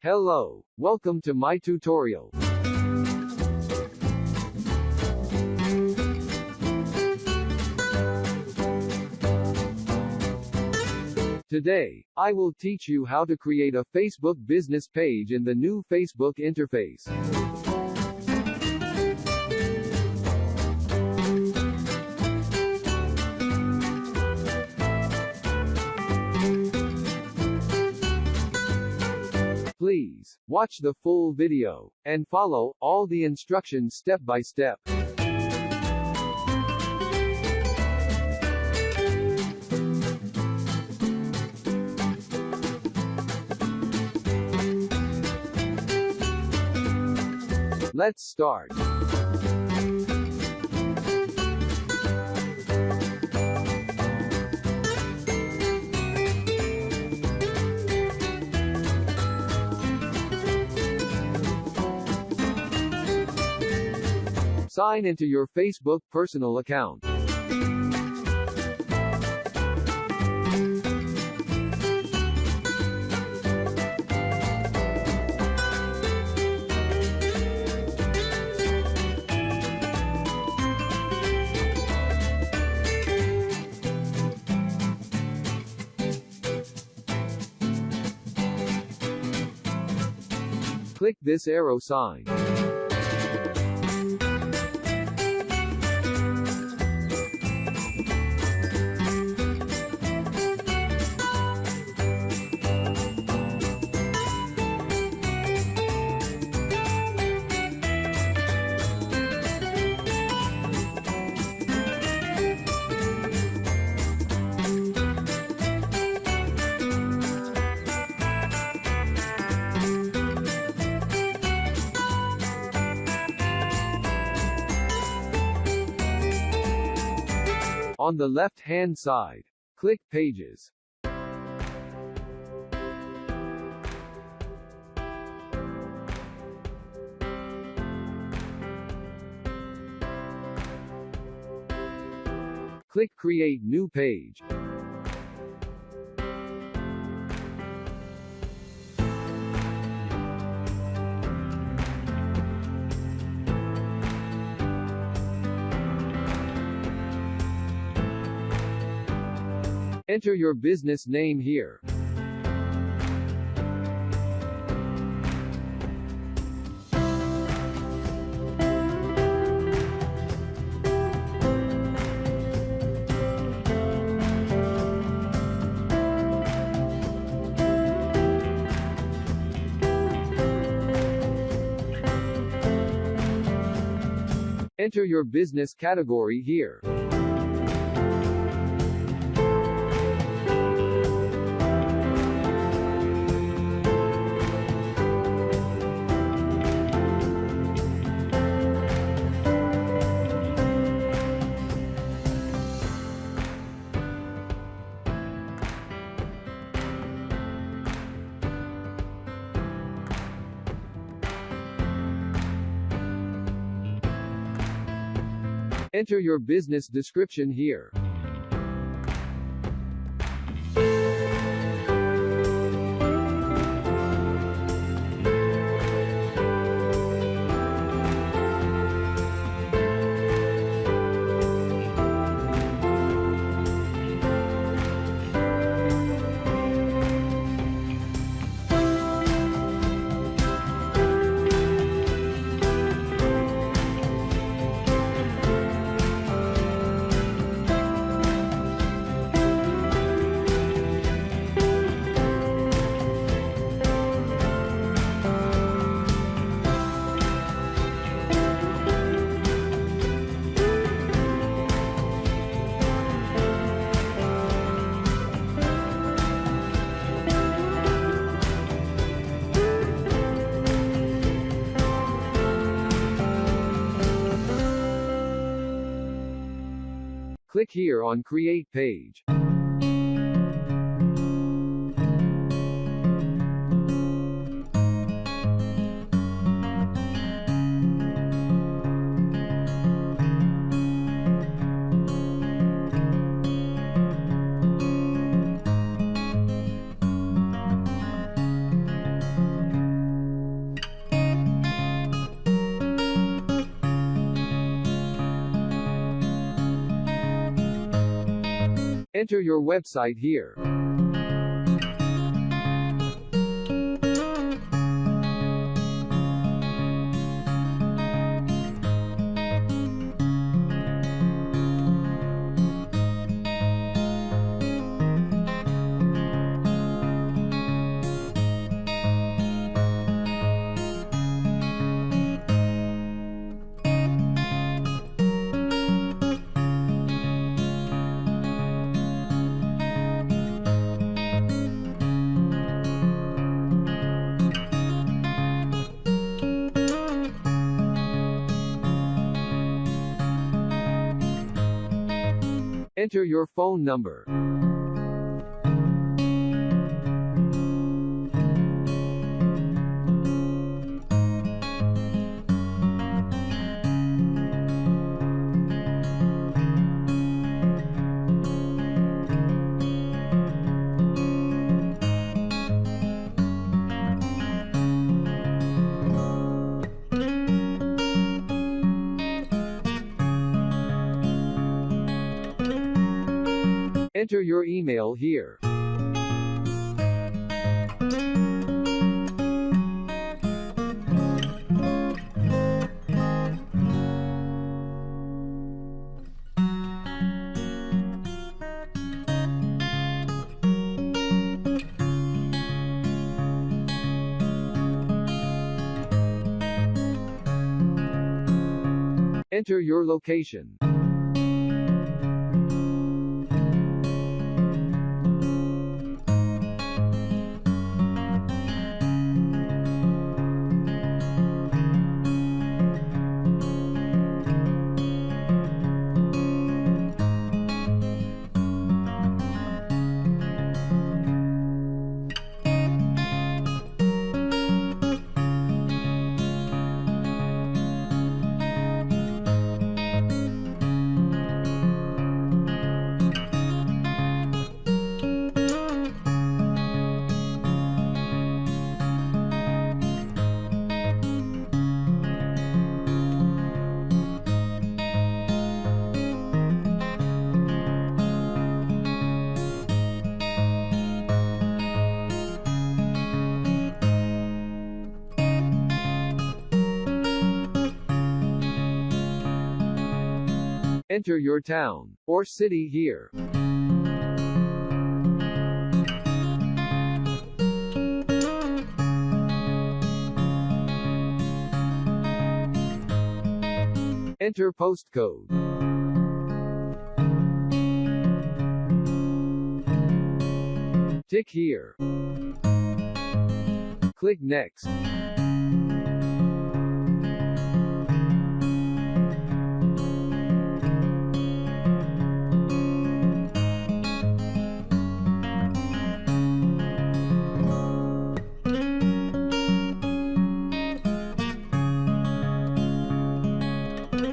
Hello, welcome to my tutorial. Today, I will teach you how to create a Facebook business page in the new Facebook interface. Please watch the full video and follow all the instructions step by step. Let's start. Sign into your Facebook personal account. Click this arrow sign. On the left-hand side, click Pages. Click Create New Page. Enter your business name here. Enter your business category here. Enter your business description here. Click here on Create Page. Enter your website here. Enter your phone number. Enter your email here. Enter your location. Enter your town or city here. Enter postcode. Tick here. Click Next.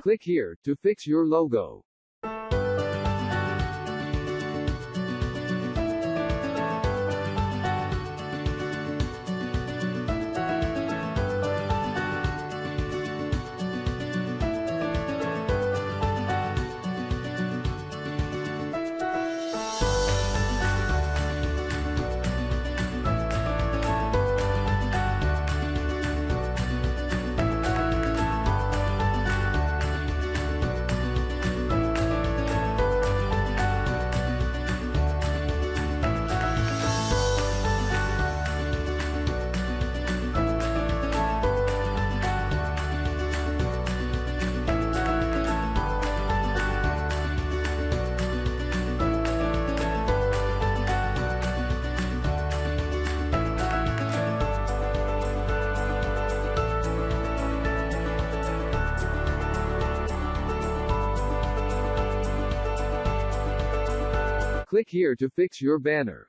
Click here to fix your logo. Click here to fix your banner.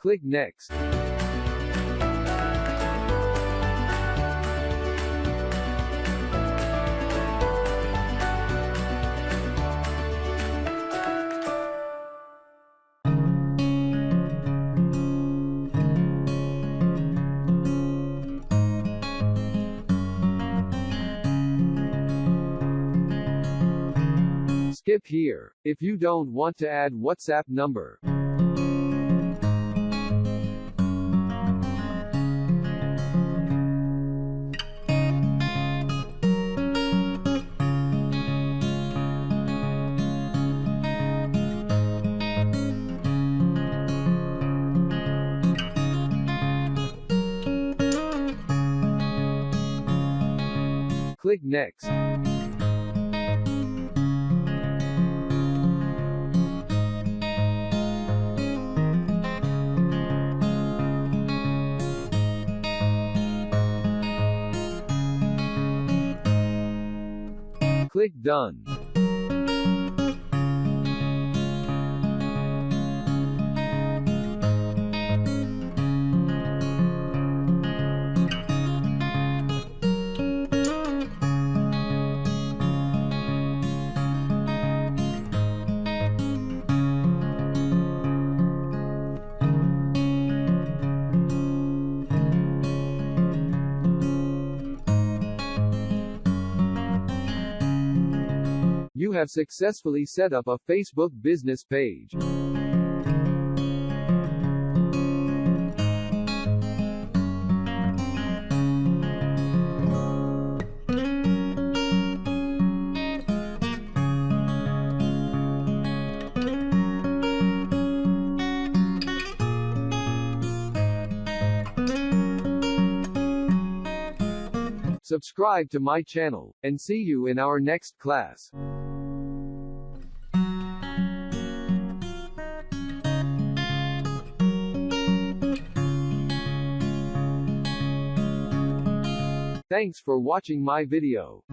Click Next. Skip here, if you don't want to add WhatsApp number. Click Next. Click Done. You have successfully set up a Facebook business page. Subscribe to my channel, and see you in our next class. Thanks for watching my video.